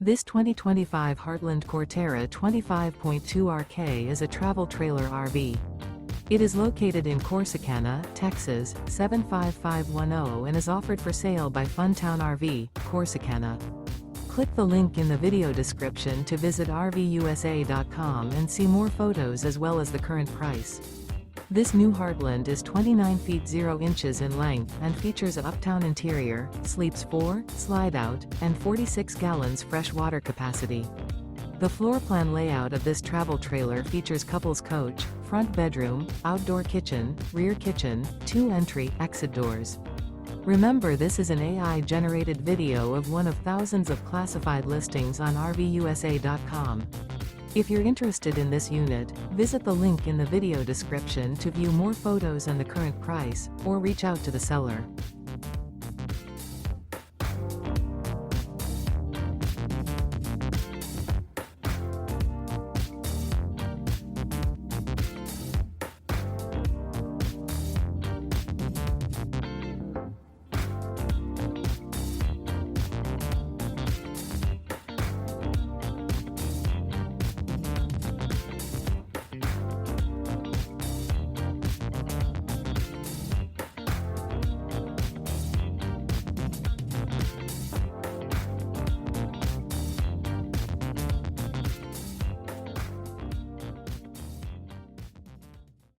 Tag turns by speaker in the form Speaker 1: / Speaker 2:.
Speaker 1: This 2025 Heartland Corterra 25.2RK is a travel trailer RV. It is located in Corsicana, Texas, 75510 and is offered for sale by Funtown RV, Corsicana. Click the link in the video description to visit RVUSA.com and see more photos as well as the current price. This new Heartland is 29 feet 0 inches in length and features an UPTOWN interior, sleeps 4, slide-out, and 46 gallons fresh water capacity. The floor plan layout of this travel trailer features couples coach, front bedroom, outdoor kitchen, rear kitchen, 2 entry/exit doors. Remember, this is an AI-generated video of one of thousands of classified listings on RVUSA.com. If you're interested in this unit, visit the link in the video description to view more photos and the current price, or reach out to the seller.